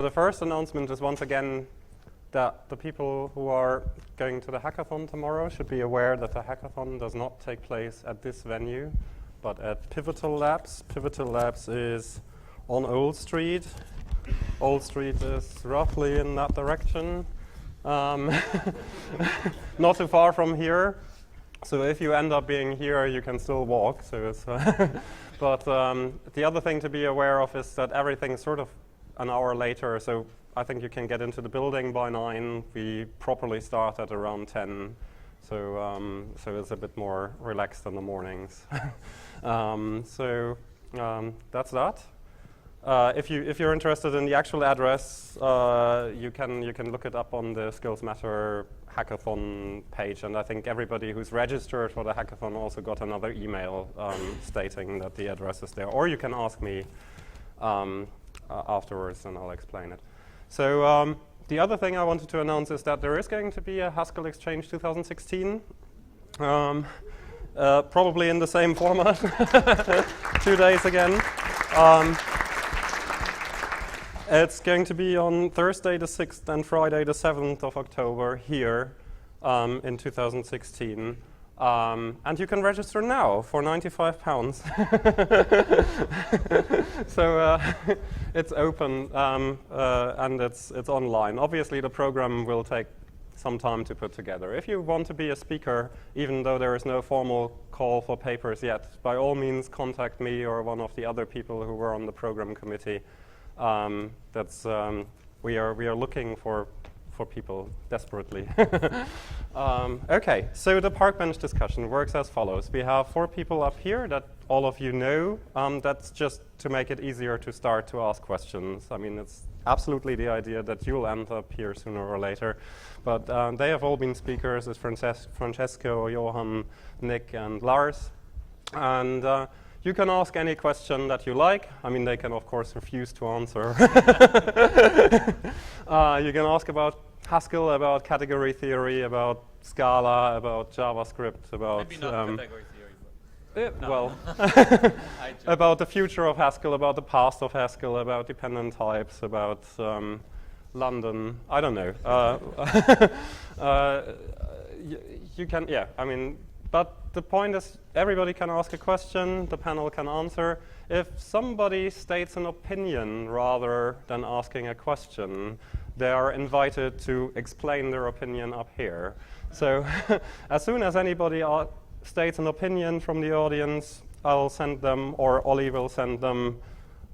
The first announcement is once again that the people who are going to the hackathon tomorrow should be aware that the hackathon does not take place at this venue, but at Pivotal Labs. Pivotal Labs is on Old Street. Old Street is roughly in that direction, not too far from here. So if you end up being here, you can still walk. So it's but the other thing to be aware of is that everything's sort of an hour later. So I think you can get into the building by 9. We properly start at around 10. So it's a bit more relaxed in the mornings. That's that. If you're interested in the actual address, you can look it up on the Skills Matter hackathon page, and I think everybody who's registered for the hackathon also got another email stating that the address is there. Or you can ask me afterwards, and I'll explain it. So the other thing I wanted to announce is that there is going to be a Haskell Exchange 2016. Probably in the same format, 2 days again. It's going to be on Thursday the 6th and Friday the 7th of October here in 2016. And you can register now for £95. So it's open and it's online. Obviously, the program will take some time to put together. If you want to be a speaker, even though there is no formal call for papers yet, by all means contact me or one of the other people who were on the program committee. We are looking for people desperately. Okay, so the park bench discussion works as follows. We have 4 people up here that all of you know. That's just to make it easier to start to ask questions. I mean, it's absolutely the idea that you'll end up here sooner or later. But they have all been speakers. It's Francesco, Johan, Nick, and Lars. And you can ask any question that you like. I mean, they can, of course, refuse to answer. You can ask about Haskell, about category theory, about Scala, about JavaScript, about... Maybe not category theory. No. Well, about the future of Haskell, about the past of Haskell, about dependent types, about London. I don't know. You can, yeah, I mean... But the point is, everybody can ask a question, the panel can answer. If somebody states an opinion rather than asking a question, they are invited to explain their opinion up here. So as soon as anybody states an opinion from the audience, I'll send them, or Ollie will send them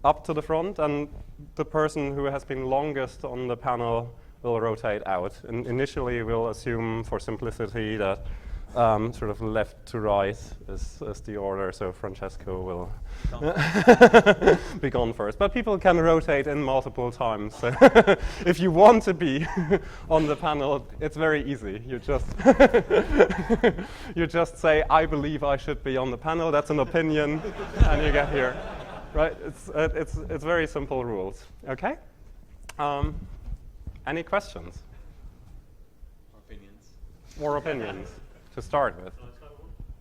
up to the front, and the person who has been longest on the panel will rotate out. And initially, we'll assume, for simplicity, that sort of left to right is the order, so Francesco will be gone first. But people can rotate in multiple times. So if you want to be on the panel, it's very easy. You just you just say, I believe I should be on the panel. That's an opinion, and you get here. Right? It's very simple rules. Okay? Any questions? More opinions. To start with.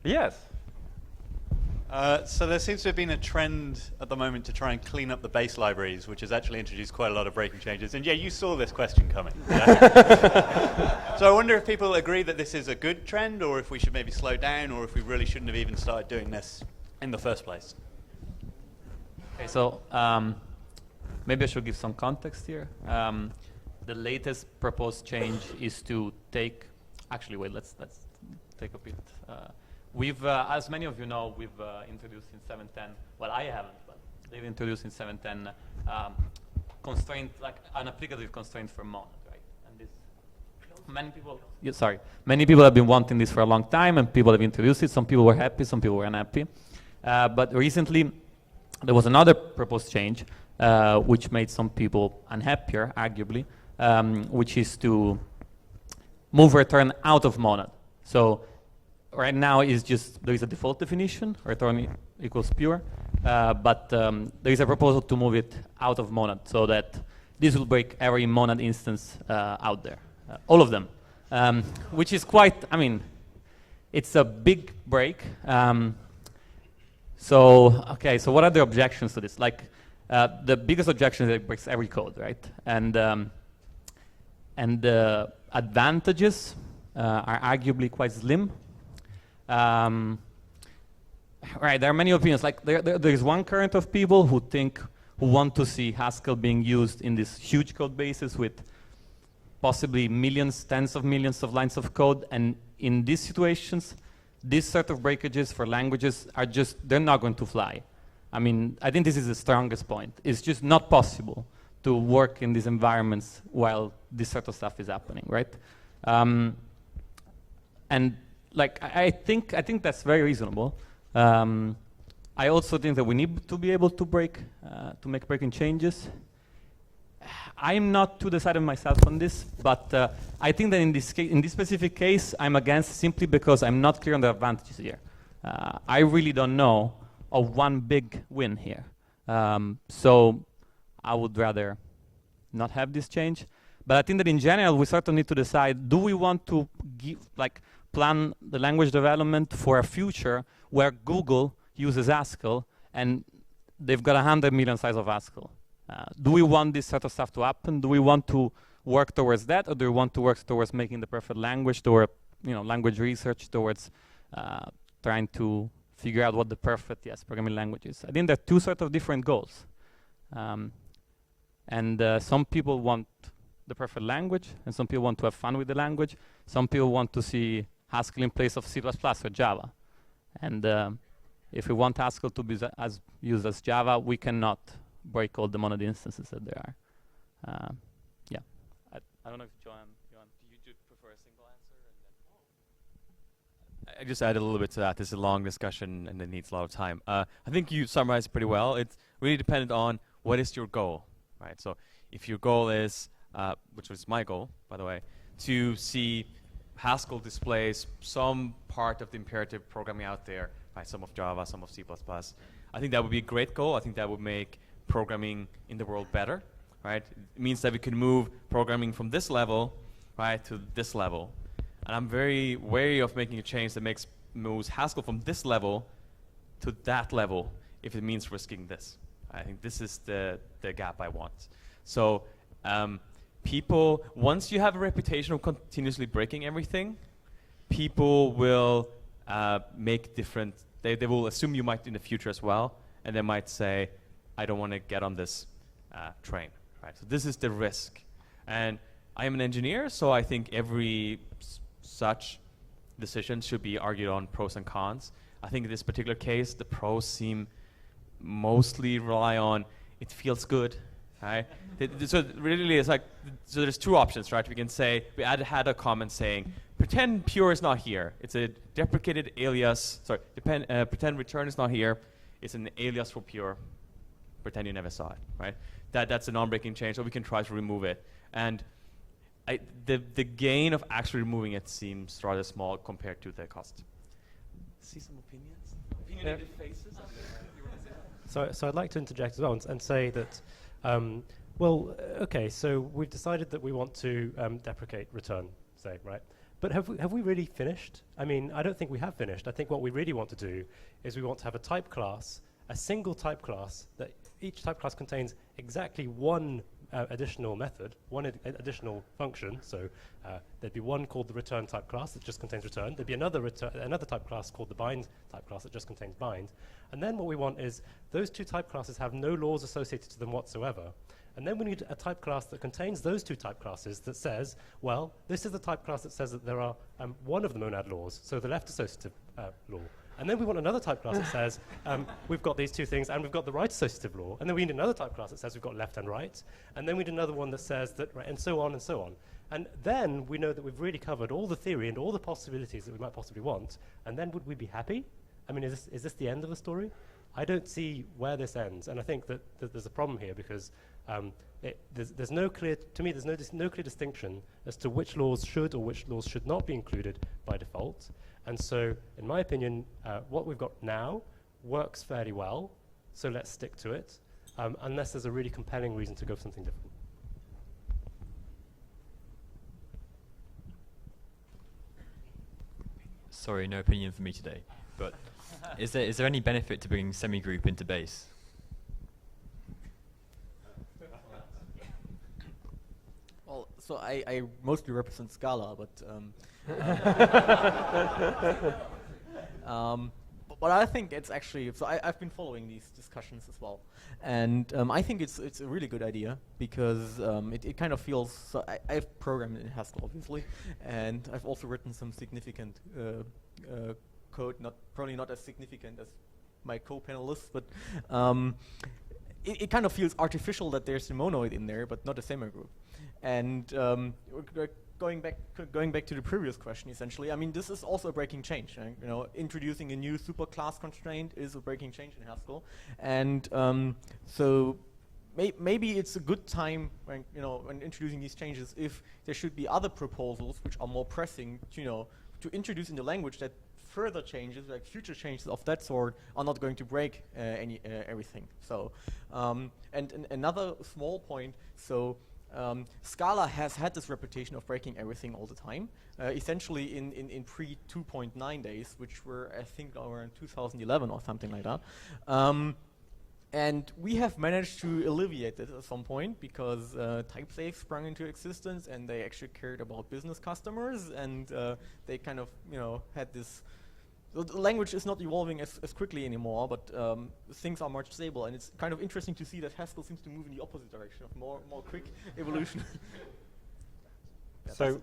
Yes. So there seems to have been a trend at the moment to try and clean up the base libraries, which has actually introduced quite a lot of breaking changes. And yeah, you saw this question coming. Yeah? So I wonder if people agree that this is a good trend, or if we should maybe slow down, or if we really shouldn't have even started doing this in the first place. Okay, so maybe I should give some context here. The latest proposed change is to take... Actually, wait, let's take a bit. We've, as many of you know, we've introduced in 7.10, well, I haven't, but they've introduced in 7.10 constraint, like an applicative constraint for monad, right? And this, many people have been wanting this for a long time, and people have introduced it. Some people were happy, some people were unhappy. But recently, there was another proposed change, which made some people unhappier, arguably, which is to move return out of monad. So right now is just, there is a default definition, return equals pure, but there is a proposal to move it out of monad so that this will break every monad instance out there, all of them, which is quite, I mean, it's a big break. So what are the objections to this? Like, The biggest objection is that it breaks every code, right? And the advantages are arguably quite slim. Right, there are many opinions. Like there's one current of people who want to see Haskell being used in these huge code bases with possibly millions, tens of millions of lines of code. And in these situations, this sort of breakages for languages are they're not going to fly. I mean, I think this is the strongest point. It's just not possible to work in these environments while this sort of stuff is happening, right? And like I think that's very reasonable. I also think that we need to be able to make breaking changes. I'm not too decided myself on this, but I think that in this specific case, I'm against simply because I'm not clear on the advantages here. I really don't know of one big win here. So I would rather not have this change. But I think that in general, we sort of need to decide, do we want to plan the language development for a future where Google uses Haskell and they've got 100 million size of Haskell? Do we want this sort of stuff to happen? Do we want to work towards that, or do we want to work towards making the perfect language, toward language research, towards trying to figure out what the perfect programming language is? I think there are two sort of different goals, and some people want the perfect language, and some people want to have fun with the language. Some people want to see Haskell in place of C++ or Java, and if we want Haskell to be used as Java, we cannot break all the monad instances that there are. Yeah, I don't know if Johan, do you prefer a single answer? I just add a little bit to that. This is a long discussion and it needs a lot of time. I think you summarized it pretty well. It's really dependent on what is your goal, right? So if your goal is, which was my goal, by the way, to see Haskell displays some part of the imperative programming out there, right? Some of Java, some of C++. I think that would be a great goal. I think that would make programming in the world better, right? It means that we can move programming from this level, right, to this level. And I'm very wary of making a change that moves Haskell from this level to that level if it means risking this. I think this is the gap I want. So people, once you have a reputation of continuously breaking everything, people will make different, they will assume you might in the future as well, and they might say, I don't want to get on this train, right? So this is the risk. And I am an engineer, so I think every such decision should be argued on pros and cons. I think in this particular case, the pros seem mostly rely on it feels good, right? So really it's like, so there's two options, right? We can say, we had a comment saying, pretend pure is not here. It's a deprecated alias, sorry, pretend return is not here. It's an alias for pure. Pretend you never saw it, right? That's a non-breaking change, so we can try to remove it. And the gain of actually removing it seems rather small compared to the cost. See some opinions? Opinionated faces? So I'd like to interject as well and say that, well, okay, so we've decided that we want to deprecate return, say, right? But have we really finished? I mean, I don't think we have finished. I think what we really want to do is we want to have a type class, a single type class, that each type class contains exactly one additional method, one additional function. So there'd be one called the return type class that just contains return. There'd be another type class called the bind type class that just contains bind. And then what we want is those two type classes have no laws associated to them whatsoever. And then we need a type class that contains those two type classes that says, well, this is the type class that says that there are one of the monad laws, so the left associative law. And then we want another type class that says, we've got these two things, and we've got the right associative law. And then we need another type class that says we've got left and right. And then we need another one that says that, right, and so on and so on. And then we know that we've really covered all the theory and all the possibilities that we might possibly want. And then would we be happy? I mean, is this the end of the story? I don't see where this ends. And I think that there's a problem here because there's no clear distinction as to which laws should or which laws should not be included by default. And so, in my opinion, what we've got now works fairly well, so let's stick to it, unless there's a really compelling reason to go for something different. Sorry, no opinion for me today, but is there any benefit to bringing semi-group into base? Well, so I mostly represent Scala, but but I think it's actually, so I've been following these discussions as well, and I think it's a really good idea because it kind of feels, so I've programmed in Haskell obviously, and I've also written some significant code, probably not as significant as my co-panelists, but it kind of feels artificial that there's a monoid in there, but not a semigroup. And going back to the previous question, essentially, I mean, this is also a breaking change. Right? You know, introducing a new superclass constraint is a breaking change in Haskell, and so maybe it's a good time when when introducing these changes, if there should be other proposals which are more pressing, to introduce in the language that further changes, like future changes of that sort, are not going to break everything. So, and another small point. So, Scala has had this reputation of breaking everything all the time. Essentially, in pre 2.9 days, which were I think around 2011 or something like that. And we have managed to alleviate this at some point because TypeSafe sprung into existence, and they actually cared about business customers, and they kind of had this. The language is not evolving as quickly anymore, but things are more stable, and it's kind of interesting to see that Haskell seems to move in the opposite direction of more quick evolution. So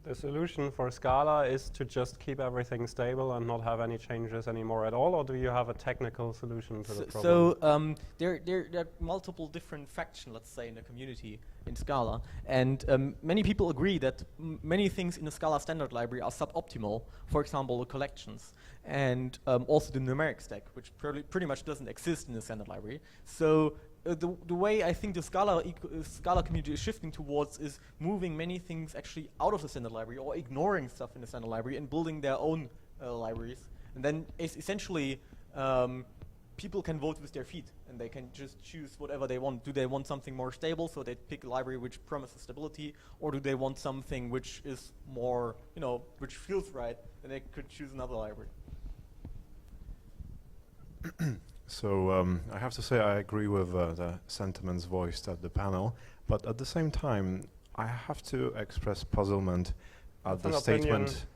the solution for Scala is to just keep everything stable and not have any changes anymore at all, or do you have a technical solution to the problem? So there are multiple different factions, let's say, in the community in Scala, and many people agree that many things in the Scala standard library are suboptimal. For example, the collections, and also the numeric stack, which pretty much doesn't exist in the standard library. So the way I think the Scala community is shifting towards is moving many things actually out of the standard library, or ignoring stuff in the standard library and building their own libraries. And then essentially people can vote with their feet, and they can just choose whatever they want. Do they want something more stable, so they pick a library which promises stability, or do they want something which is more, which feels right, and they could choose another library. So I have to say I agree with the sentiments voiced at the panel, but at the same time I have to express puzzlement at the statement.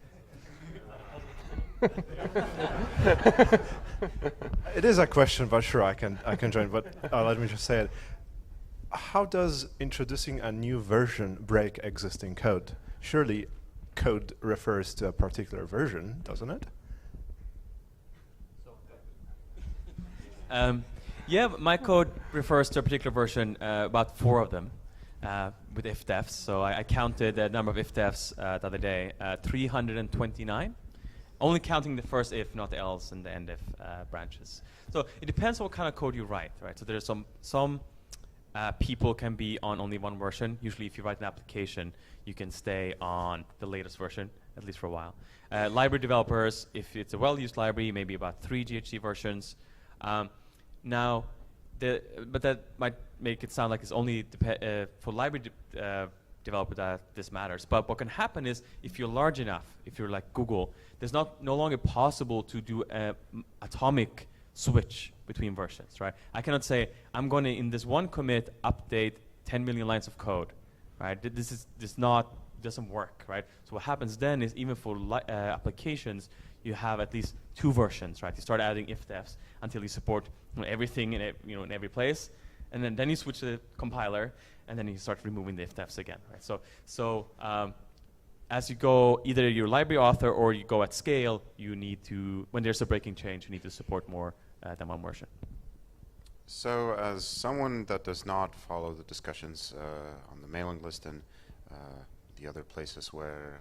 It is a question, but sure, I can join. But let me just say it. How does introducing a new version break existing code? Surely, code refers to a particular version, doesn't it? Yeah, my code refers to a particular version, about 4 of them, with if-defs. So I counted the number of if-defs the other day, 329. Only counting the first if, not the else, and the end if branches. So it depends on what kind of code you write, right? So there's some people can be on only one version. Usually if you write an application, you can stay on the latest version, at least for a while. Library developers, if it's a well-used library, maybe about 3 GHC versions. Now, but that might make it sound like it's only for library developer that this matters. But what can happen is, if you're large enough, if you're like Google, there's no longer possible to do an atomic switch between versions, right? I cannot say, I'm going to, in this one commit, update 10 million lines of code, right? This doesn't work, right? So what happens then is, even for applications, you have at least 2 versions, right? You start adding if-defs until you support everything in every place, and then you switch to the compiler, and then you start removing the if-defs again, right? So as you go, either you're a library author or you go at scale, you need to, when there's a breaking change, you need to support more than one version. So as someone that does not follow the discussions on the mailing list and the other places where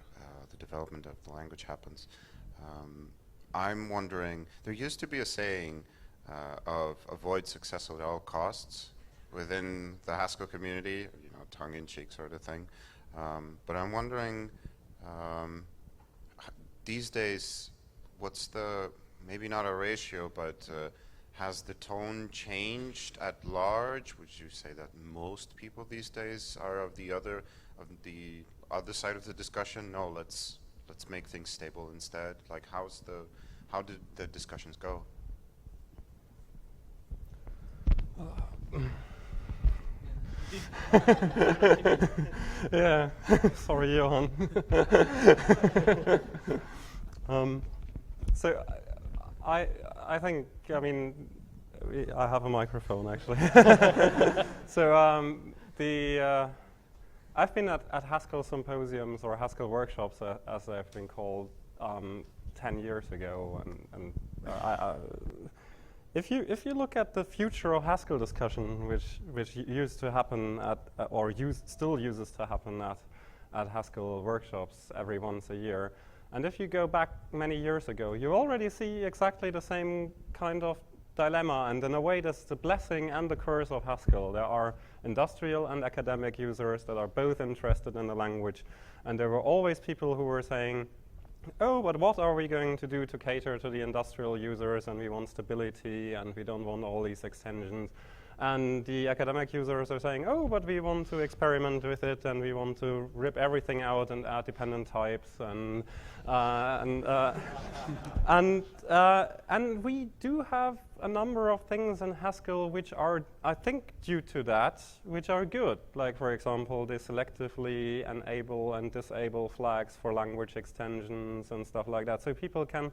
the development of the language happens, I'm wondering, there used to be a saying of avoid success at all costs within the Haskell community, tongue-in-cheek sort of thing. But I'm wondering, these days, what's the, maybe not a ratio, but has the tone changed at large? Would you say that most people these days are of the other side of the discussion? No, let's make things stable instead. Like, how did the discussions go? Yeah, sorry, Johan. So I think, I mean, I have a microphone actually. So I've been at Haskell symposiums or Haskell workshops, as they've been called, 10 years ago, and if you look at the future of Haskell discussion, which used to happen at still uses to happen at Haskell workshops every once a year, and if you go back many years ago, you already see exactly the same kind of dilemma, and in a way that's the blessing and the curse of Haskell. There are industrial and academic users that are both interested in the language, and there were always people who were saying, oh, but what are we going to do to cater to the industrial users, and we want stability, and we don't want all these extensions. And the academic users are saying, oh, but we want to experiment with it, and we want to rip everything out and add dependent types, and we do have a number of things in Haskell which are, I think, due to that, which are good. Like, for example, they selectively enable and disable flags for language extensions and stuff like that. So people can,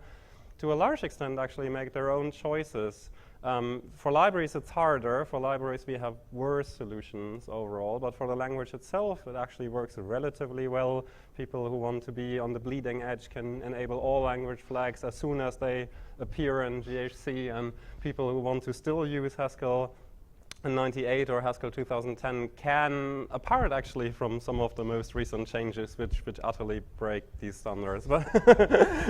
to a large extent, actually make their own choices. For libraries, it's harder. For libraries, we have worse solutions overall. But for the language itself, it actually works relatively well. People who want to be on the bleeding edge can enable all language flags as soon as they appear in GHC. And people who want to still use Haskell in 98 or Haskell 2010 can, apart actually from some of the most recent changes which utterly break these standards, but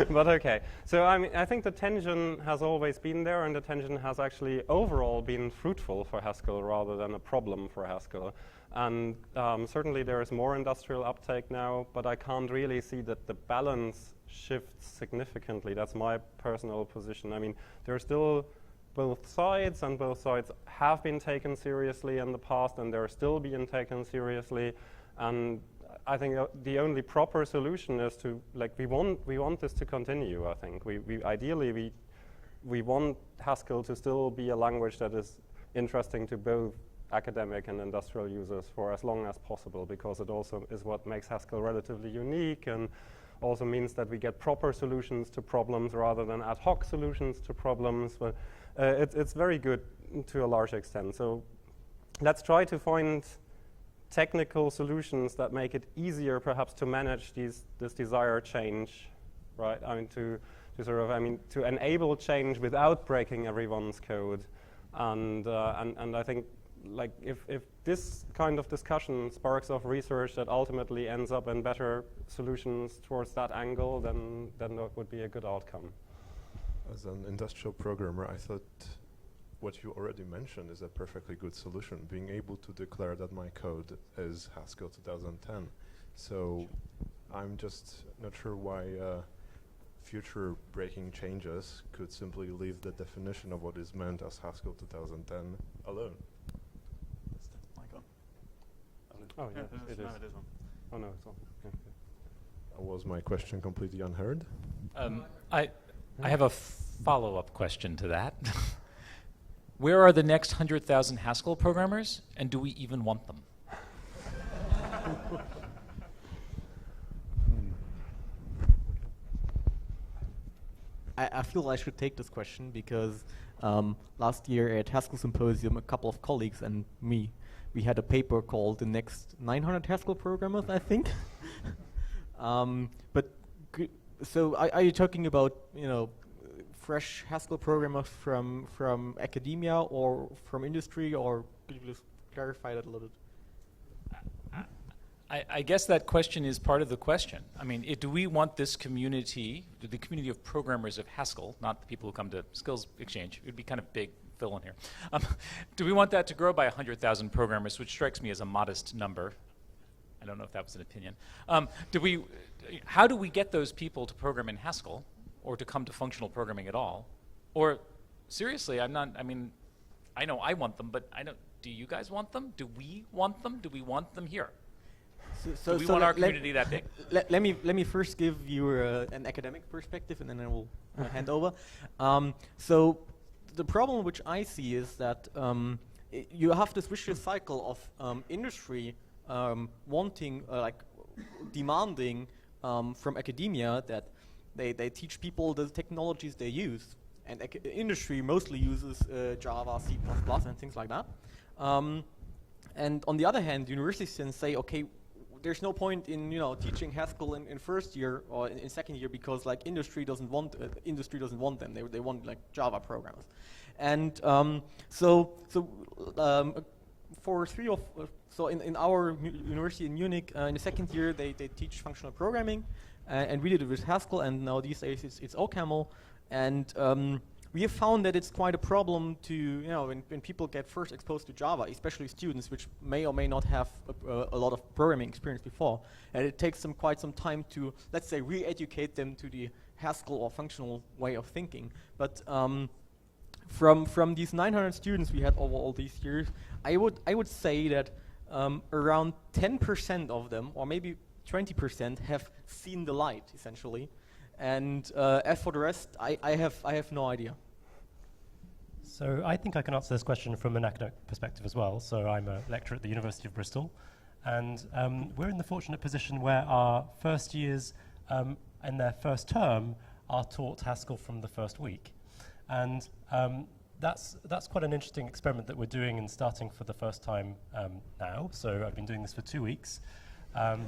but okay. So I mean, I think the tension has always been there, and the tension has actually overall been fruitful for Haskell rather than a problem for Haskell. And certainly there is more industrial uptake now, but I can't really see that the balance shifts significantly. That's my personal position. I mean, there are still both sides, and both sides have been taken seriously in the past, and they're still being taken seriously. And I think the only proper solution is to, like, we want this to continue. I think we ideally want Haskell to still be a language that is interesting to both academic and industrial users for as long as possible, because it also is what makes Haskell relatively unique, and also means that we get proper solutions to problems rather than ad hoc solutions to problems. But it's very good to a large extent. So let's try to find technical solutions that make it easier, perhaps, to manage this desired change, right? I mean, to enable change without breaking everyone's code, and I think, like, if this kind of discussion sparks off research that ultimately ends up in better solutions towards that angle, then that would be a good outcome. As an industrial programmer, I thought what you already mentioned is a perfectly good solution, being able to declare that my code is Haskell 2010. So I'm just not sure why future breaking changes could simply leave the definition of what is meant as Haskell 2010 alone. Oh, yeah, it is. It is on. Oh, no, it's on. Okay. Was my question completely unheard? I have a follow-up question to that. Where are the next 100,000 Haskell programmers, and do we even want them? I feel I should take this question because last year at Haskell Symposium, a couple of colleagues and me, we had a paper called The Next 900 Haskell Programmers, I think. So are you talking about, fresh Haskell programmers from academia or from industry, or could you just clarify that a little bit? I guess that question is part of the question. I mean, do we want this community, the community of programmers of Haskell, not the people who come to Skills Exchange? It would be kind of big fill in here. Do we want that to grow by 100,000 programmers, which strikes me as a modest number? I don't know if that was an opinion. How do we get those people to program in Haskell, or to come to functional programming at all? Or seriously, I know I want them, but do you guys want them? Do we want them? Do we want them here? Do we want our community that big? Let me first give you an academic perspective, and then I will hand over. So the problem which I see is that you have this vicious cycle of industry wanting, demanding from academia that they teach people the technologies they use, and industry mostly uses Java, C++, and things like that. And on the other hand, universities can say, okay, there's no point in teaching Haskell in first year or in second year because industry doesn't want them. They want Java programmers, and for in our university in Munich in the second year they teach functional programming, and we did it with Haskell, and now these days it's OCaml, and we have found that it's quite a problem to, when people get first exposed to Java, especially students which may or may not have a lot of programming experience before, and it takes them quite some time to, let's say, re-educate them to the Haskell or functional way of thinking. But from these 900 students we had over all these years, I would say that around 10% of them, or maybe 20%, have seen the light, essentially. And as for the rest, I have no idea. So I think I can answer this question from an academic perspective as well. So I'm a lecturer at the University of Bristol, and we're in the fortunate position where our first years in their first term are taught Haskell from the first week. And that's quite an interesting experiment that we're doing and starting for the first time now. So I've been doing this for 2 weeks. So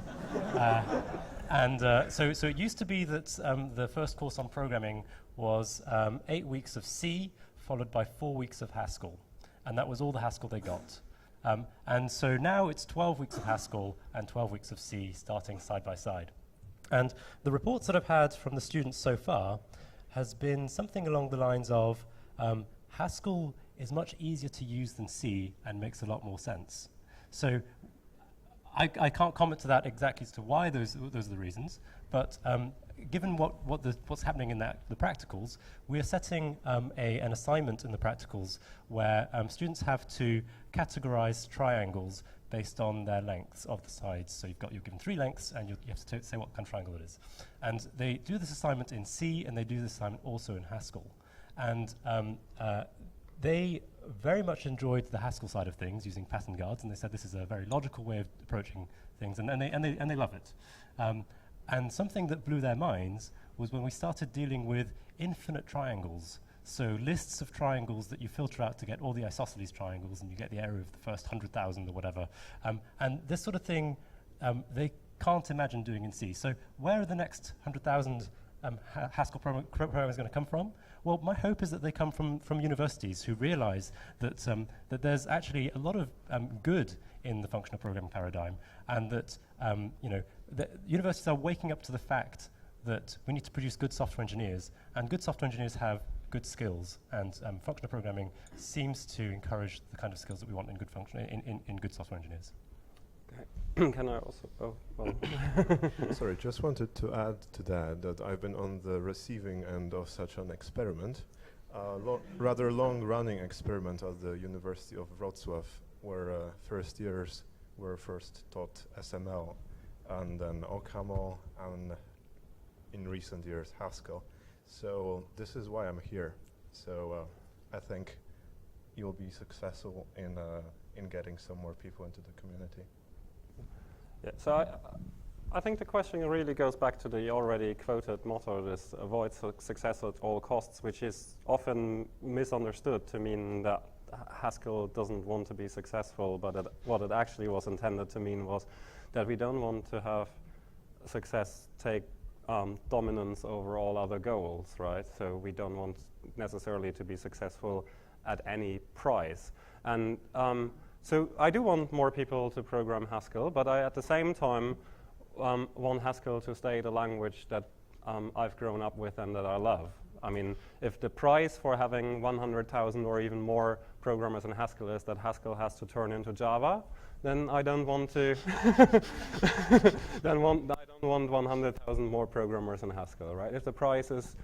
it used to be that the first course on programming was 8 weeks of C, followed by 4 weeks of Haskell. And that was all the Haskell they got. And so now it's 12 weeks of Haskell and 12 weeks of C, starting side by side. And the reports that I've had from the students so far has been something along the lines of Haskell is much easier to use than C and makes a lot more sense. So I can't comment to that exactly as to why those are the reasons, but given what's happening in the practicals, we are setting an assignment in the practicals where students have to categorize triangles based on their lengths of the sides. So you're given 3 lengths, and you have to say what kind of triangle it is. And they do this assignment in C, and they do this assignment also in Haskell. And they very much enjoyed the Haskell side of things, using pattern guards, and they said this is a very logical way of approaching things, and they love it. And something that blew their minds was when we started dealing with infinite triangles. So lists of triangles that you filter out to get all the isosceles triangles, and you get the area of the first 100,000 or whatever. And this sort of thing, they can't imagine doing in C. So where are the next 100,000 Haskell programmers going to come from? Well, my hope is that they come from universities who realize that that there's actually a lot of good in the functional programming paradigm, and that that universities are waking up to the fact that we need to produce good software engineers, and good software engineers have good skills, and functional programming seems to encourage the kind of skills that we want in good in good software engineers. Can I also? Oh, well. Sorry, just wanted to add to that I've been on the receiving end of such an experiment, rather long-running experiment at the University of Wrocław, where first years were first taught SML, and then OCaml, and in recent years Haskell. So this is why I'm here. So I think you'll be successful in getting some more people into the community. Yeah, so I think the question really goes back to the already quoted motto, this avoid success at all costs, which is often misunderstood to mean that Haskell doesn't want to be successful, but what it actually was intended to mean was that we don't want to have success take dominance over all other goals, right? So we don't want necessarily to be successful at any price. And so I do want more people to program Haskell, but I at the same time want Haskell to stay the language that I've grown up with and that I love. I mean, if the price for having 100,000 or even more programmers in Haskell is that Haskell has to turn into Java, then I don't want to. I don't want 100,000 more programmers in Haskell, right? If the price is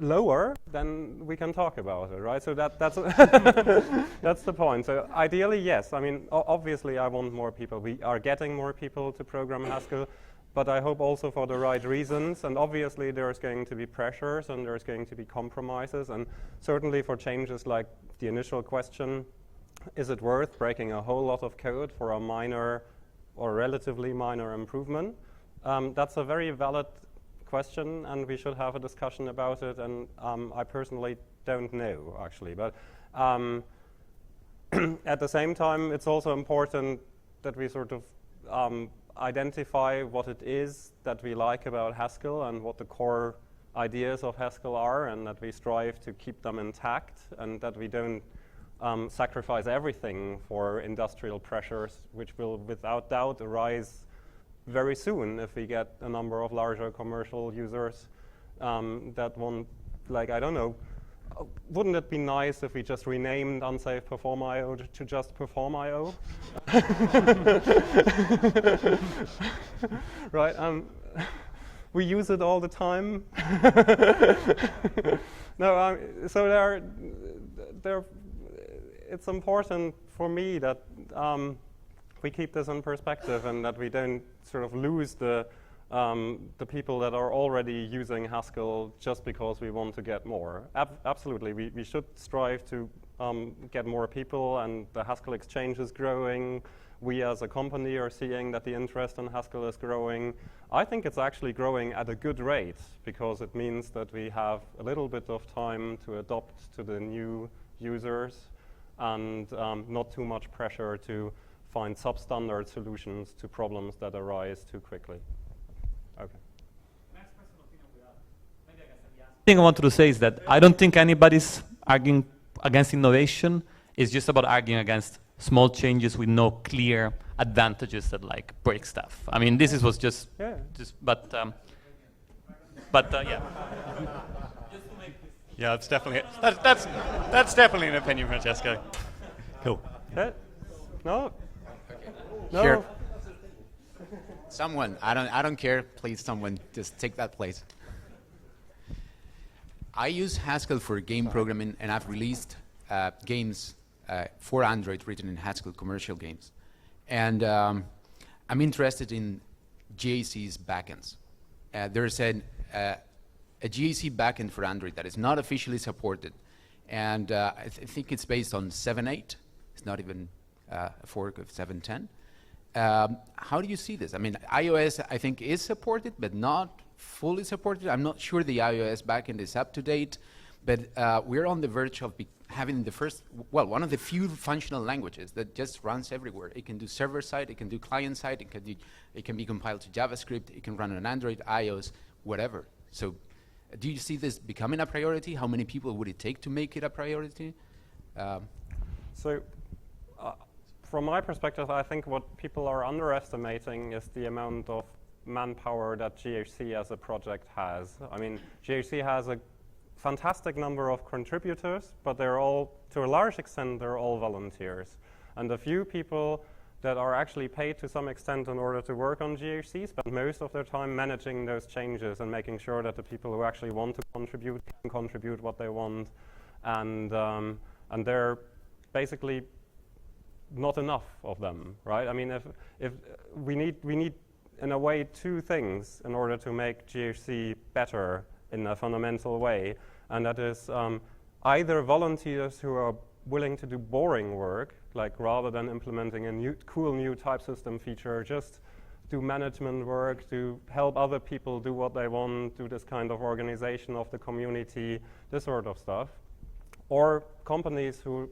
lower, then we can talk about it, right? So that's that's the point. So ideally, yes. I mean, obviously, I want more people. We are getting more people to program Haskell, but I hope also for the right reasons. And obviously, there's going to be pressures and there's going to be compromises. And certainly for changes like the initial question, is it worth breaking a whole lot of code for a minor or relatively minor improvement? That's a very valid question, and we should have a discussion about it, and I personally don't know, actually. But at the same time, it's also important that we sort of identify what it is that we like about Haskell and what the core ideas of Haskell are, and that we strive to keep them intact, and that we don't sacrifice everything for industrial pressures, which will without doubt arise very soon if we get a number of larger commercial users that want, like, I don't know, wouldn't it be nice if we just renamed unsafe perform.io to just perform.io? Right? We use it all the time. No, so it's important for me that we keep this in perspective and that we don't sort of lose the people that are already using Haskell just because we want to get more. Absolutely, we should strive to get more people, and the Haskell Exchange is growing. We as a company are seeing that the interest in Haskell is growing. I think it's actually growing at a good rate because it means that we have a little bit of time to adopt to the new users and not too much pressure to find substandard solutions to problems that arise too quickly. Okay. The thing I wanted to say is that I don't think anybody's arguing against innovation. It's just about arguing against small changes with no clear advantages that like break stuff. I mean, this was just, yeah. But yeah. Yeah, that's definitely an opinion, Francesco. Cool. No. No. Sure. Someone, I don't care. Please, someone, just take that place. I use Haskell for game programming, and I've released games for Android written in Haskell, commercial games. And I'm interested in GAC's backends. There's a GAC backend for Android that is not officially supported. And I think it's based on 7.8. It's not even a fork of 7.10. How do you see this? I mean, iOS, I think, is supported, but not fully supported. I'm not sure the iOS backend is up to date, but we're on the verge of having the first, well, one of the few functional languages that just runs everywhere. It can do server-side, it can do client-side, it can be compiled to JavaScript, it can run on Android, iOS, whatever. So do you see this becoming a priority? How many people would it take to make it a priority? From my perspective, I think what people are underestimating is the amount of manpower that GHC as a project has. I mean, GHC has a fantastic number of contributors, but they're all, to a large extent, they're all volunteers. And the few people that are actually paid to some extent in order to work on GHC spend most of their time managing those changes and making sure that the people who actually want to contribute can contribute what they want. And they're basically not enough of them, right? I mean, if we need in a way two things in order to make GHC better in a fundamental way, and that is either volunteers who are willing to do boring work, like rather than implementing a cool new type system feature, just do management work, to help other people do what they want, do this kind of organization of the community, this sort of stuff, or companies who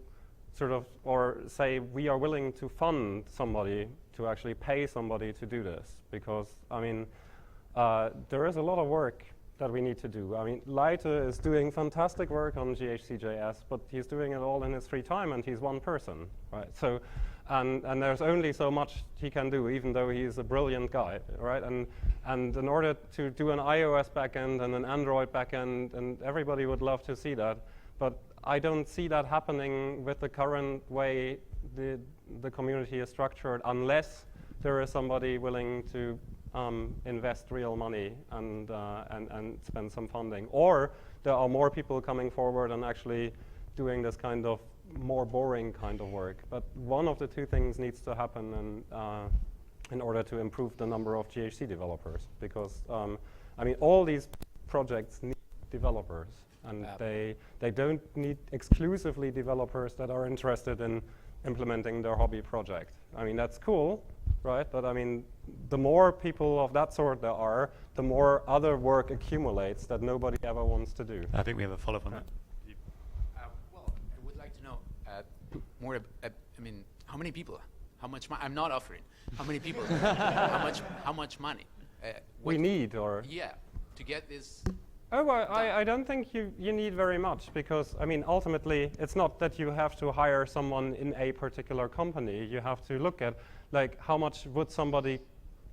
sort of, or say, we are willing to fund somebody, to actually pay somebody to do this. Because, I mean, there is a lot of work that we need to do. I mean, Leite is doing fantastic work on GHC.js, but he's doing it all in his free time, and he's one person, right? So, and there's only so much he can do, even though he's a brilliant guy, right? And in order to do an iOS backend and an Android backend, and everybody would love to see that, but I don't see that happening with the current way the community is structured, unless there is somebody willing to invest real money and spend some funding. Or there are more people coming forward and actually doing this kind of more boring kind of work. But one of the two things needs to happen in order to improve the number of GHC developers. Because, I mean, all these projects need developers. And they don't need exclusively developers that are interested in implementing their hobby project. I mean, that's cool, right? But I mean, the more people of that sort there are, the more other work accumulates that nobody ever wants to do. I think we have a follow-up on that. Well, I would like to know more. I mean, how many people? How much? I'm not offering. How many people? How much money? We need, or yeah, to get this. Oh, well, I don't think you need very much, because, I mean, ultimately, it's not that you have to hire someone in a particular company. You have to look at, like, how much would somebody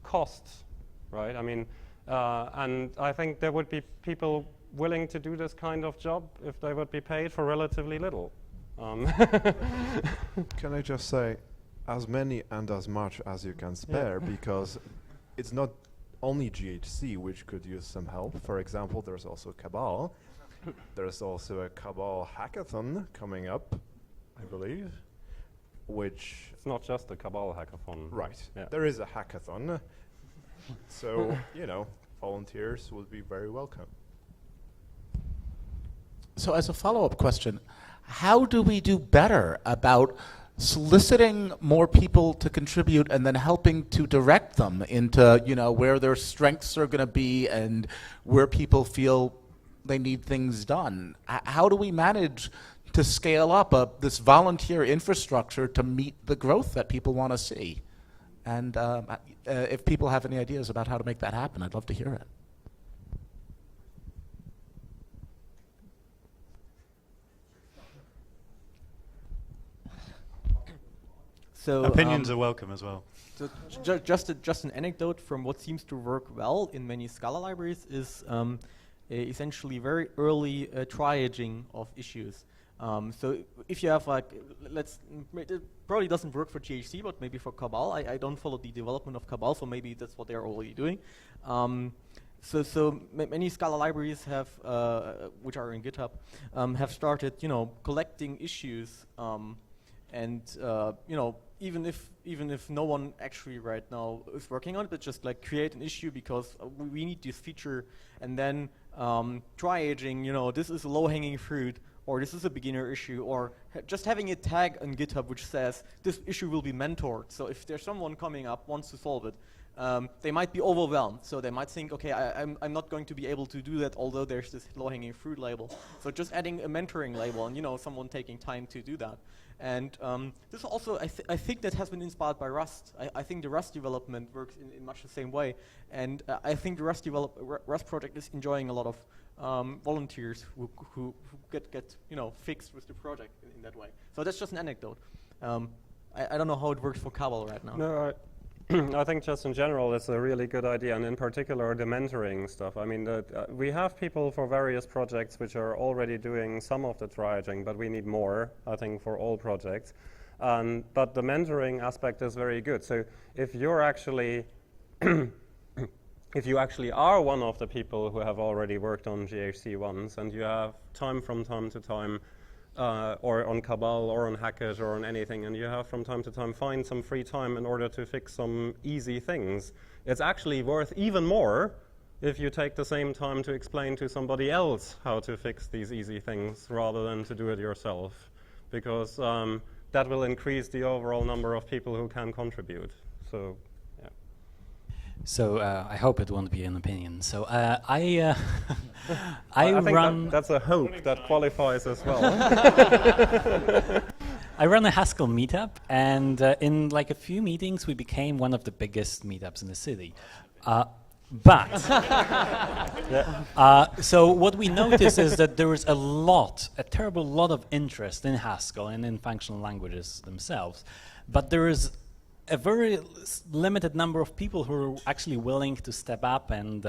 cost, right? I mean, and I think there would be people willing to do this kind of job if they would be paid for relatively little. Can I just say, as many and as much as you can spare, because it's not only GHC which could use some help. For example, there's also Cabal. There's also a Cabal hackathon coming up, I believe, which... It's not just a Cabal hackathon. Right. Yeah. There is a hackathon. So, you know, volunteers would be very welcome. So as a follow-up question, how do we do better about soliciting more people to contribute and then helping to direct them into, you know, where their strengths are going to be and where people feel they need things done? How do we manage to scale up this volunteer infrastructure to meet the growth that people want to see? And if people have any ideas about how to make that happen, I'd love to hear it. So Opinions are welcome as well. So just an anecdote from what seems to work well in many Scala libraries is essentially very early triaging of issues. So if you have like, it probably doesn't work for GHC, but maybe for Cabal. I don't follow the development of Cabal, so maybe that's what they're already doing. So many Scala libraries have, which are in GitHub, have started, you know, collecting issues, and you know, even if no one actually right now is working on it, but just like create an issue because we need this feature, and then triaging, you know, this is a low-hanging fruit, or this is a beginner issue, or just having a tag on GitHub which says this issue will be mentored. So if there's someone coming up wants to solve it, they might be overwhelmed. So they might think, okay, I'm not going to be able to do that, although there's this low-hanging fruit label. So just adding a mentoring label and, you know, someone taking time to do that. And this also, I think that has been inspired by Rust. I think the Rust development works in much the same way. And I think the Rust project is enjoying a lot of volunteers who get you know, fixed with the project in that way. So that's just an anecdote. I don't know how it works for Cabal right now. No, I think just in general it's a really good idea, and in particular the mentoring stuff. I mean, we have people for various projects which are already doing some of the triaging, but we need more, I think, for all projects. But the mentoring aspect is very good. So if you're actually if you actually are one of the people who have already worked on GHC once, and you have time from time to time, or on Cabal or on Hackett or on anything, and you have from time to time find some free time in order to fix some easy things, it's actually worth even more if you take the same time to explain to somebody else how to fix these easy things rather than to do it yourself, because that will increase the overall number of people who can contribute. So. So I hope it won't be an opinion. So I think run. That's a hope that qualifies as well. I run a Haskell meetup, and in like a few meetings, we became one of the biggest meetups in the city. So what we notice is that there is a terrible lot of interest in Haskell and in functional languages themselves, but there is a very limited number of people who are actually willing to step up and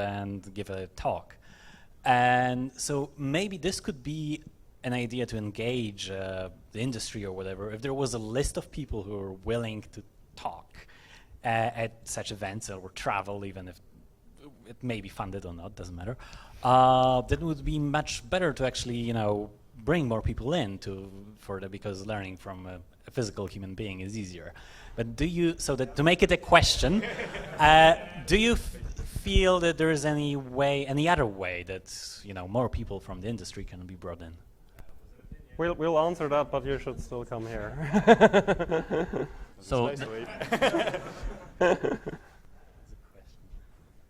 give a talk. And so maybe this could be an idea to engage the industry or whatever, if there was a list of people who are willing to talk at such events or travel, even if it may be funded or not, doesn't matter, that would be much better to actually, you know, bring more people in because learning from a physical human being is easier. But to make it a question, do you feel that there is any other way that, you know, more people from the industry can be brought in? We'll answer that, but you should still come here. So,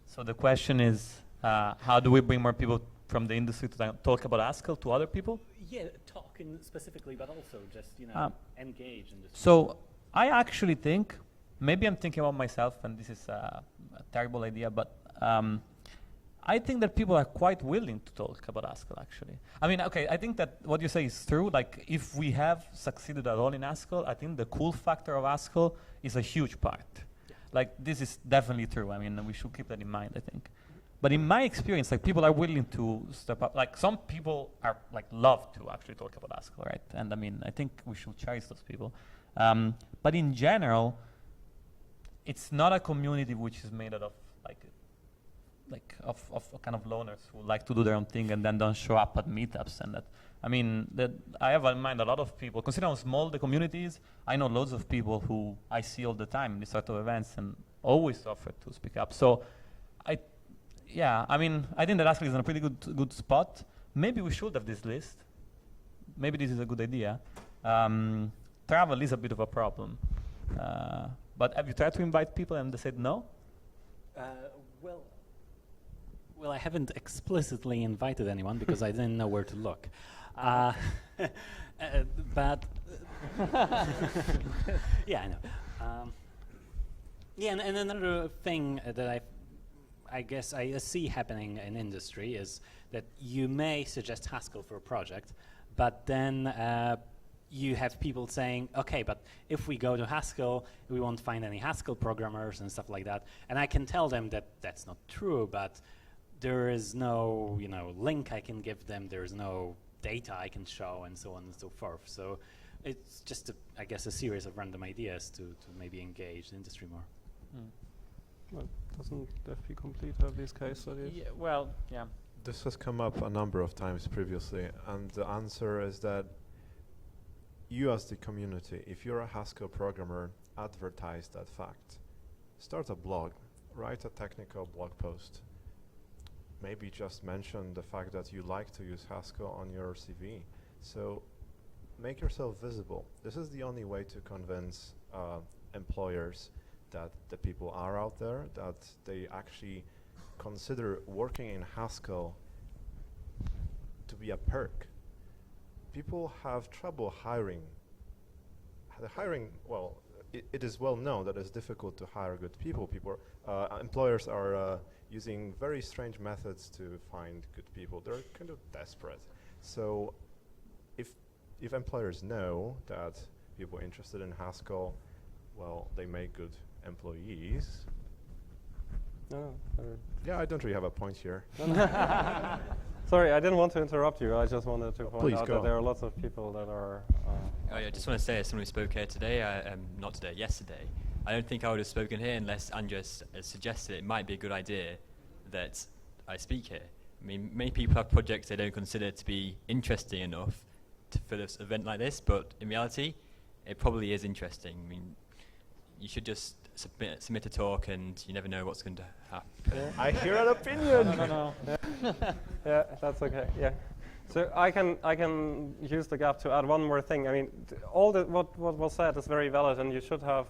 so the question is, how do we bring more people from the industry to talk about Haskell to other people? Yeah, talking specifically, but also just engage in this. So I actually think, maybe I'm thinking about myself, and this is a terrible idea, but I think that people are quite willing to talk about Haskell, actually. I mean, okay, I think that what you say is true. Like, if we have succeeded at all in Haskell, I think the cool factor of Haskell is a huge part. Yeah. Like, this is definitely true. I mean, we should keep that in mind, I think. But in my experience, like, people are willing to step up. Like, some people are, like, love to actually talk about Haskell, right? And I mean, I think we should cherish those people. But in general, it's not a community which is made out of of kind of loners who like to do their own thing and then don't show up at meetups. And that, I mean, that I have in mind a lot of people. Considering how small the community is, I know loads of people who I see all the time in these sort of events and always offer to speak up. So, I think that Haskell is in a pretty good spot. Maybe we should have this list. Maybe this is a good idea. Travel is a bit of a problem. But have you tried to invite people and they said no? Well, I haven't explicitly invited anyone because I didn't know where to look. But yeah, I know. And another thing that I guess I see happening in industry is that you may suggest Haskell for a project, but then you have people saying, okay, but if we go to Haskell, we won't find any Haskell programmers and stuff like that. And I can tell them that that's not true, but there is no, link I can give them. There is no data I can show, and so on and so forth. So it's just, I guess, a series of random ideas to maybe engage the industry more. Well, doesn't FP Complete have these case studies? Yeah, well, yeah. This has come up a number of times previously, and the answer is that you as the community, if you're a Haskell programmer, advertise that fact. Start a blog, write a technical blog post. Maybe just mention the fact that you like to use Haskell on your CV. So make yourself visible. This is the only way to convince employers that the people are out there, that they actually consider working in Haskell to be a perk. People have trouble hiring. It is well known that it's difficult to hire good people. Employers are using very strange methods to find good people. They're kind of desperate. So if employers know that people interested in Haskell, well, they make good employees. Yeah, I don't really have a point here. Sorry, I didn't want to interrupt you. I just wanted to point out that there are lots of people that are... Oh yeah, I just want to say, as someone who spoke here today, not today, yesterday, I don't think I would have spoken here unless Andres suggested it might be a good idea that I speak here. I mean, many people have projects they don't consider to be interesting enough for this event like this, but in reality, it probably is interesting. I mean, you should just submit a talk, and you never know what's going to happen. Yeah. I hear an opinion. No. Yeah, that's okay. Yeah. So I can use the gap to add one more thing. I mean, what was said is very valid, and you should have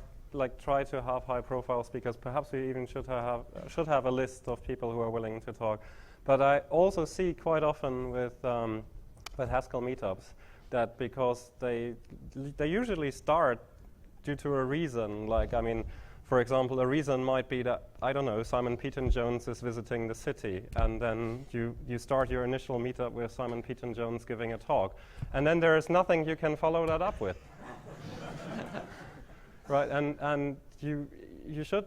try to have high-profile speakers. Perhaps we even should have a list of people who are willing to talk. But I also see quite often with Haskell meetups that because they usually start due to a reason. For example, a reason might be that, I don't know, Simon Peyton-Jones is visiting the city, and then you start your initial meetup with Simon Peyton-Jones giving a talk, and then there is nothing you can follow that up with. Right, and you should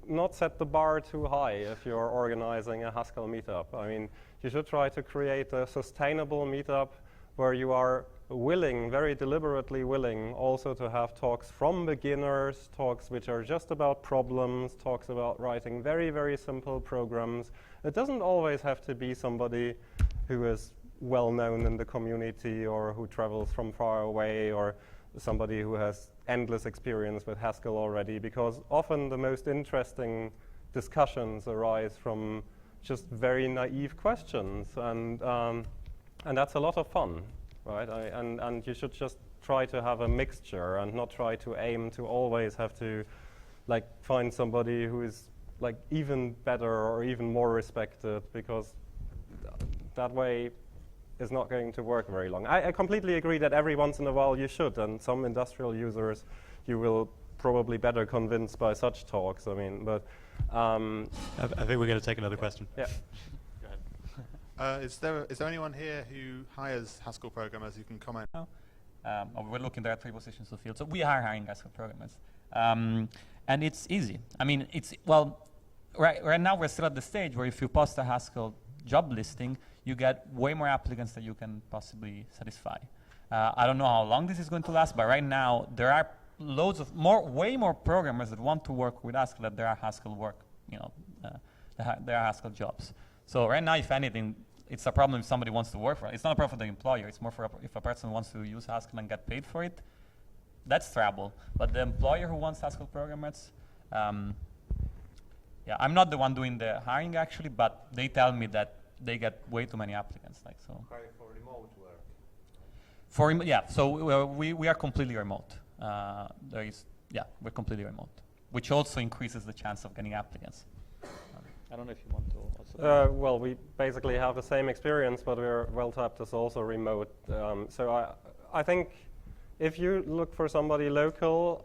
not set the bar too high if you're organizing a Haskell meetup. I mean, you should try to create a sustainable meetup where you are willing, very deliberately willing, also to have talks from beginners, talks which are just about problems, talks about writing very, very simple programs. It doesn't always have to be somebody who is well known in the community or who travels from far away or somebody who has endless experience with Haskell already, because often the most interesting discussions arise from just very naive questions, and that's a lot of fun. right? And you should just try to have a mixture and not try to aim to always have to like find somebody who is like even better or even more respected, because that way is not going to work very long. I completely agree that every once in a while you should, and some industrial users you will probably better convince by such talks. I mean, but I think we're going to take another question. Yeah. Go ahead. Is there anyone here who hires Haskell programmers who can comment? We're looking, there are 3 positions to fill. So we are hiring Haskell programmers. And it's easy. I mean, right now we're still at the stage where if you post a Haskell job listing, you get way more applicants than you can possibly satisfy. I don't know how long this is going to last, but right now there are way more programmers that want to work with Haskell than there are Haskell there are Haskell jobs. So right now, if anything, it's a problem if somebody wants to work for it. It's not a problem for the employer. It's more for if a person wants to use Haskell and get paid for it. That's trouble. But the employer who wants Haskell programmers, yeah, I'm not the one doing the hiring actually, but they tell me that they get way too many applicants. Like so. Hiring for remote work. So we are completely remote. We're completely remote, which also increases the chance of getting applicants. I don't know if you want to also. Well, we basically have the same experience, but WellTapped is also remote. So I think if you look for somebody local,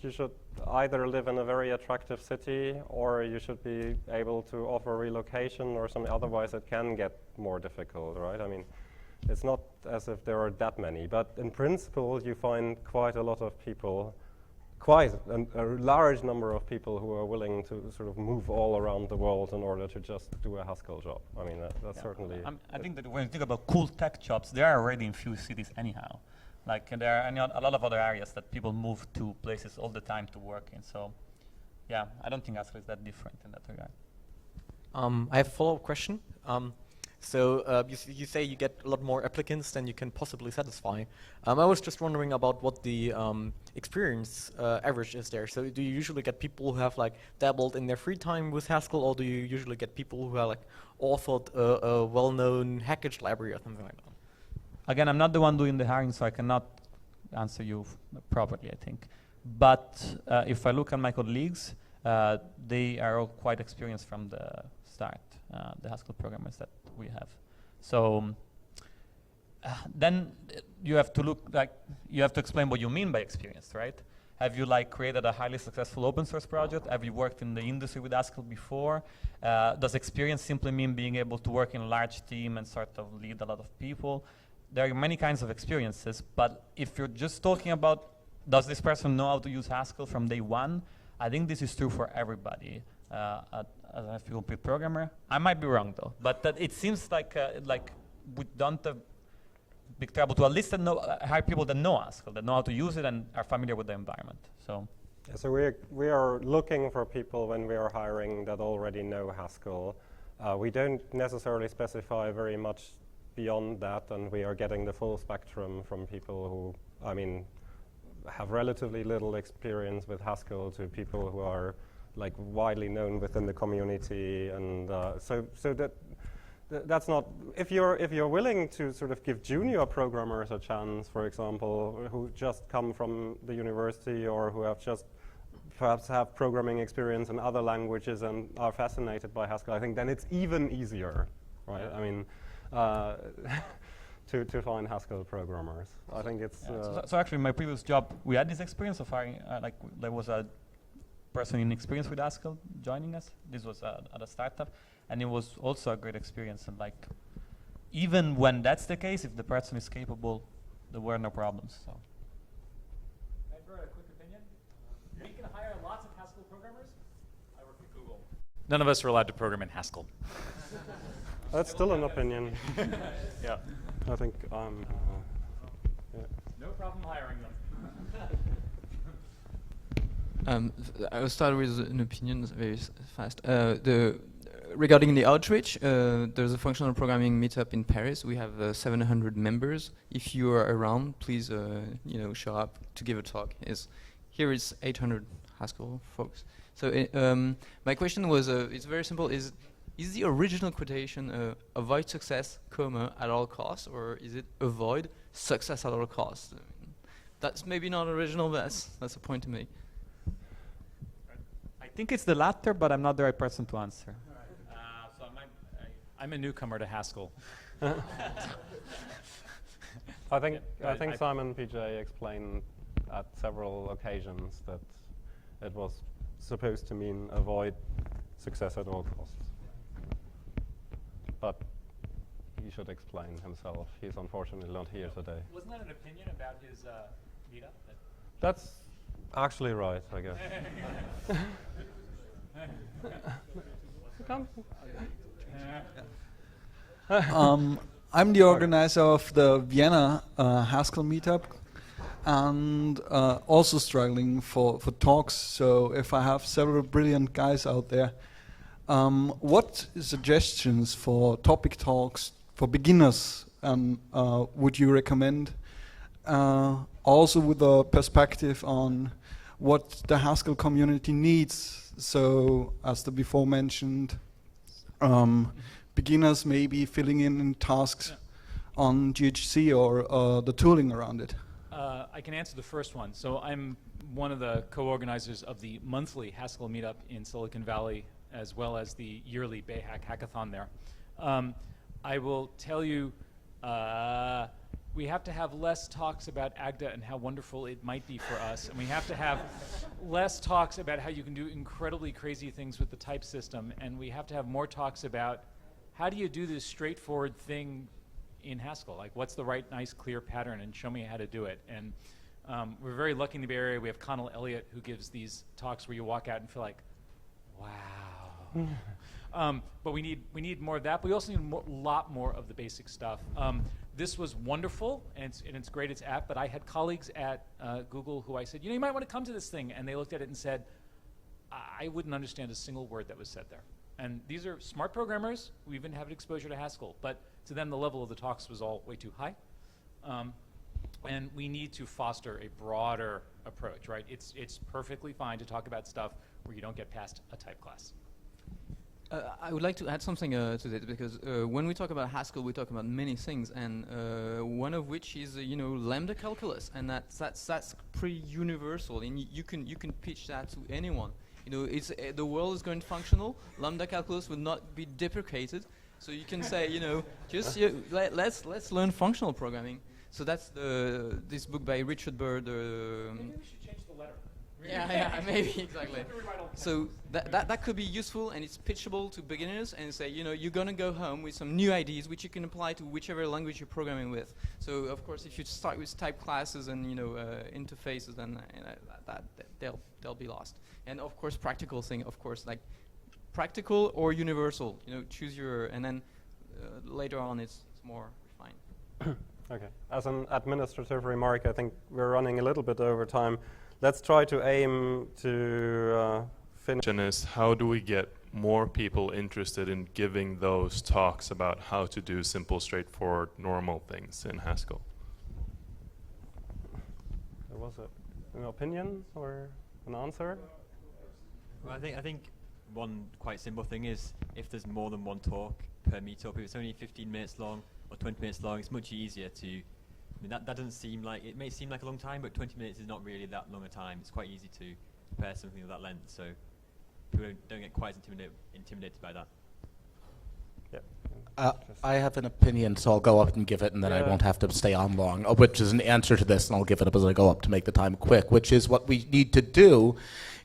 you should either live in a very attractive city, or you should be able to offer relocation or something. Otherwise, it can get more difficult, right? I mean, it's not as if there are that many, but in principle, you find quite a lot of people, a large number of people who are willing to sort of move all around the world in order to just do a Haskell job. I mean, that's certainly. I think that when you think about cool tech jobs, they are already in few cities anyhow. Like there are a lot of other areas that people move to places all the time to work in. So, yeah, I don't think Haskell is that different in that regard. I have a follow-up question. So you say you get a lot more applicants than you can possibly satisfy. I was just wondering about what the experience average is there. So do you usually get people who have like dabbled in their free time with Haskell, or do you usually get people who are like authored a well-known package library or something like that? Again, I'm not the one doing the hiring, so I cannot answer you properly, I think. But if I look at my colleagues, they are all quite experienced from the start, the Haskell programmers that we have. So then you have to explain what you mean by experienced, right? Have you created a highly successful open source project? Have you worked in the industry with Haskell before? Does experience simply mean being able to work in a large team and sort of lead a lot of people? There are many kinds of experiences, but if you're just talking about does this person know how to use Haskell from day one, I think this is true for everybody. As a complete programmer, I might be wrong though, but it seems like we don't have big trouble to at least hire people that know Haskell, that know how to use it and are familiar with the environment. So we are looking for people when we are hiring that already know Haskell. We don't necessarily specify very much beyond that, and we are getting the full spectrum from people who, I mean, have relatively little experience with Haskell to people who are widely known within the community, and so that's not. If you're willing to sort of give junior programmers a chance, for example, who just come from the university or who have just perhaps have programming experience in other languages and are fascinated by Haskell, I think then it's even easier, right? I mean. To find Haskell programmers, I think it's. So actually, in my previous job, we had this experience of hiring. There was a person in experience with Haskell joining us. This was at a startup, and it was also a great experience. And even when that's the case, if the person is capable, there were no problems. So. Can I throw a quick opinion? We can hire lots of Haskell programmers. I work at Google. None of us are allowed to program in Haskell. That's still an opinion. Yeah. I think no problem hiring them. I will start with an opinion very fast. Regarding the outreach, there's a functional programming meetup in Paris. We have 700 members. If you are around, please show up to give a talk. Here is 800 Haskell folks. So my question was, it's very simple. Is the original quotation avoid success, at all costs, or is it avoid success at all costs. That's maybe not original, but that's a point to make. I think it's the latter, but I'm not the right person to answer. So I'm a newcomer to Haskell. I think Simon PJ explained at several occasions that it was supposed to mean avoid success at all costs. But he should explain himself. He's unfortunately not here today. Wasn't that an opinion about his meetup? That's actually right, I guess. Come. I'm the organizer of the Vienna Haskell meetup, and also struggling for talks. So if I have several brilliant guys out there, what suggestions for topic talks for beginners would you recommend? Also with a perspective on what the Haskell community needs. So as the before mentioned, beginners maybe filling in tasks on GHC or the tooling around it. I can answer the first one. So I'm one of the co-organizers of the monthly Haskell meetup in Silicon Valley, as well as the yearly BayHack hackathon there. I will tell you, we have to have less talks about Agda and how wonderful it might be for us, and we have to have less talks about how you can do incredibly crazy things with the type system, and we have to have more talks about how do you do this straightforward thing in Haskell? Like, what's the right, nice, clear pattern, and show me how to do it. And we're very lucky in the Bay Area. We have Connell Elliott, who gives these talks where you walk out and feel like, wow. But we need more of that. But we also need a lot more of the basic stuff. This was wonderful, and it's great, it's app, but I had colleagues at Google who I said, you might want to come to this thing, and they looked at it and said, I wouldn't understand a single word that was said there. And these are smart programmers who even have exposure to Haskell, but to them the level of the talks was all way too high. And we need to foster a broader approach, right? It's perfectly fine to talk about stuff where you don't get past a type class. I would like to add something to that, because when we talk about Haskell, we talk about many things, and one of which is lambda calculus, and that's pretty universal, and you can pitch that to anyone. It's the world is going functional. Lambda calculus will not be deprecated, so you can say just let's learn functional programming. So that's this book by Richard Bird. Maybe we should change the letter. Yeah, maybe, exactly. So that could be useful, and it's pitchable to beginners, and say, you're going to go home with some new ideas which you can apply to whichever language you're programming with. So, of course, if you start with type classes and, interfaces, then they'll be lost. And, of course, practical thing, of course, like practical or universal, choose your, and then later on it's more refined. Okay. As an administrative remark, I think we're running a little bit over time. Let's try to aim to finish. Is how do we get more people interested in giving those talks about how to do simple, straightforward, normal things in Haskell? There was an opinion or an answer? Well, I think one quite simple thing is if there's more than one talk per meetup, if it's only 15 minutes long or 20 minutes long, it's much easier to. That doesn't seem like, it may seem like a long time, but 20 minutes is not really that long a time. It's quite easy to prepare something of that length, so people don't get quite intimidated by that. Yeah. I have an opinion, so I'll go up and give it, and then I won't have to stay on long, which is an answer to this, and I'll give it up as I go up to make the time quick, which is what we need to do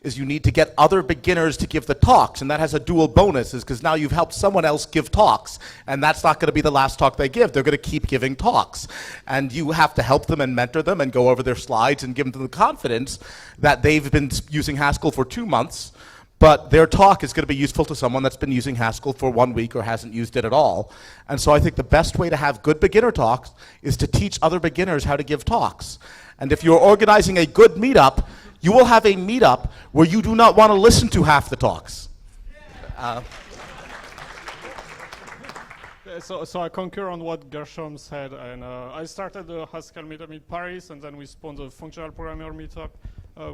is you need to get other beginners to give the talks, and that has a dual bonus, is because now you've helped someone else give talks, and that's not going to be the last talk they give. They're going to keep giving talks, and you have to help them and mentor them and go over their slides and give them the confidence that they've been using Haskell for 2 months, but their talk is going to be useful to someone that's been using Haskell for 1 week or hasn't used it at all. And so I think the best way to have good beginner talks is to teach other beginners how to give talks. And if you're organizing a good meetup, you will have a meetup where you do not want to listen to half the talks. So I concur on what Gershom said, and I started the Haskell meetup in Paris, and then we sponsored a functional programmer meetup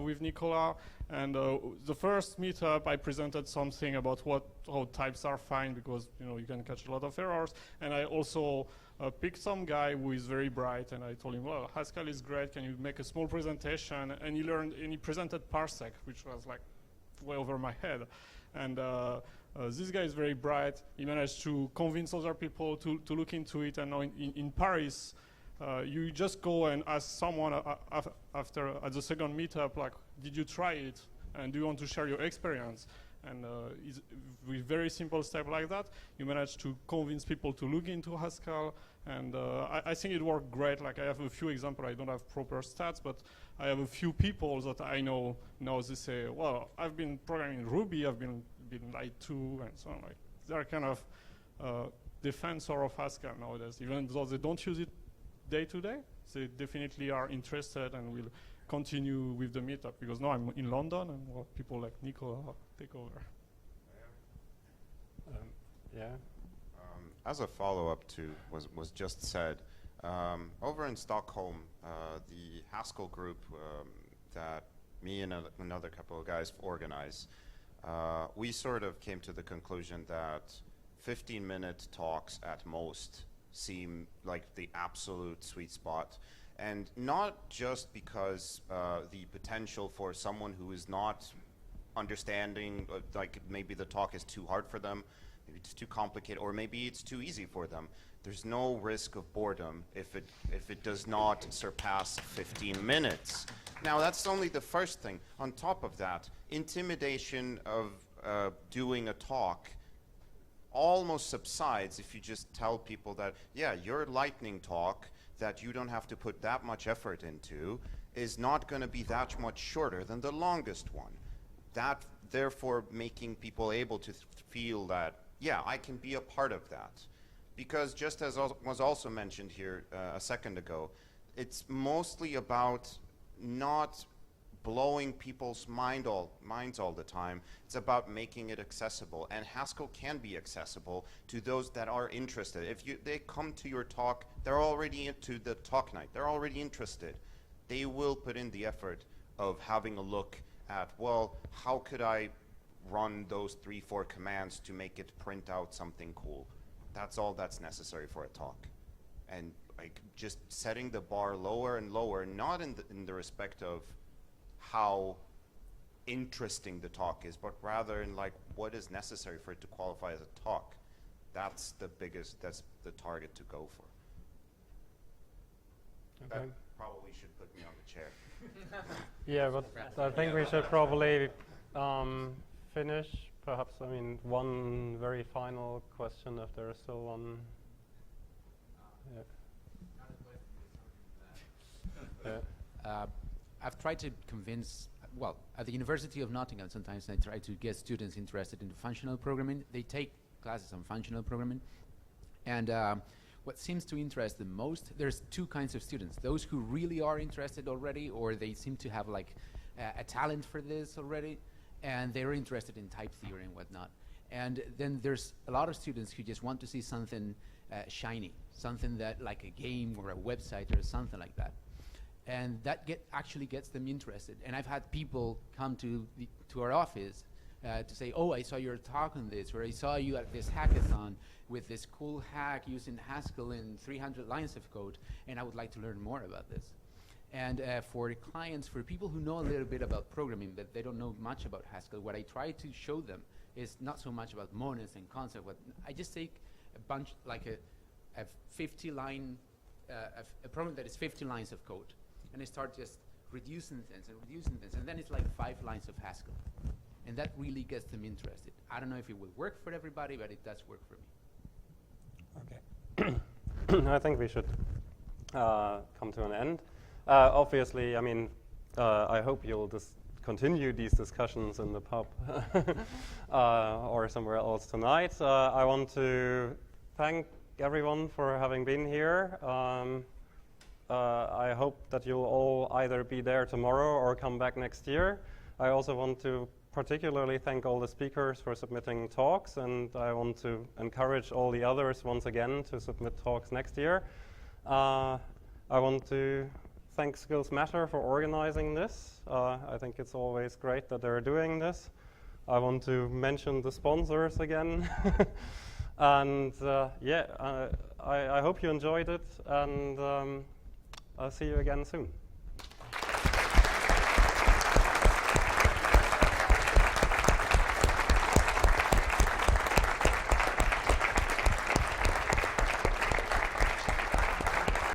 with Nicolas. And the first meetup, I presented something about how types are fine, because you can catch a lot of errors. And I also picked some guy who is very bright, and I told him, well, Haskell is great, can you make a small presentation? And he presented Parsec, which was like way over my head. And this guy is very bright. He managed to convince other people to look into it. And now in Paris, you just go and ask someone after at the second meetup, like, did you try it? And do you want to share your experience? And with very simple steps like that, you manage to convince people to look into Haskell. And I think it worked great. Like, I have a few examples. I don't have proper stats, but I have a few people that I know now. They say, well, I've been programming in Ruby. I've been lied to, and so on. Like, they're kind of defensor of Haskell nowadays. Even though they don't use it day to day, they definitely are interested and will continue with the meetup, because now I'm in London, and well, people like Nicola take over. Yeah. As a follow-up to was just said, over in Stockholm, the Haskell group that me and another couple of guys organize, we sort of came to the conclusion that 15-minute talks at most seem like the absolute sweet spot. And not just because the potential for someone who is not understanding, like maybe the talk is too hard for them, maybe it's too complicated, or maybe it's too easy for them. There's no risk of boredom if it does not surpass 15 minutes. Now, that's only the first thing. On top of that, intimidation of doing a talk almost subsides if you just tell people that, yeah, your lightning talk that you don't have to put that much effort into is not going to be that much shorter than the longest one. That, therefore, making people able to feel that, yeah, I can be a part of that. Because just as was also mentioned here a second ago, it's mostly about not blowing people's minds all the time. It's about making it accessible, and Haskell can be accessible to those that are interested. If they come to your talk, they're already into the talk night, they're already interested. They will put in the effort of having a look at, well, how could I run those 3-4 commands to make it print out something cool? That's all that's necessary for a talk. And like just setting the bar lower and lower, not in the respect of how interesting the talk is, but rather in like what is necessary for it to qualify as a talk. That's the target to go for. Okay. That probably should put me on the chair. Yeah, but I think we should probably finish. Perhaps, I mean, one very final question, if there is still one. Yeah. I've tried to convince, well, at the University of Nottingham, sometimes I try to get students interested in functional programming. They take classes on functional programming. And what seems to interest them most, there's two kinds of students. Those who really are interested already, or they seem to have like a talent for this already, and they're interested in type theory and whatnot. And then there's a lot of students who just want to see something shiny, something that like a game or a website or something like that. And that actually gets them interested. And I've had people come to our office to say, oh, I saw your talk on this, or I saw you at this hackathon with this cool hack using Haskell in 300 lines of code, and I would like to learn more about this. And for clients, for people who know a little bit about programming, but they don't know much about Haskell, what I try to show them is not so much about monas and concept. I just take a bunch, like a 50-line, a program that is 50 lines of code, and I start just reducing things, and then it's like 5 lines of Haskell. And that really gets them interested. I don't know if it will work for everybody, but it does work for me. Okay. I think we should come to an end. Obviously, I mean, I hope you'll just continue these discussions in the pub or somewhere else tonight. I want to thank everyone for having been here. I hope that you'll all either be there tomorrow or come back next year. I also want to particularly thank all the speakers for submitting talks, and I want to encourage all the others once again to submit talks next year. I want to thank Skills Matter for organizing this. I think it's always great that they're doing this. I want to mention the sponsors again. And yeah, I hope you enjoyed it, and I'll see you again soon.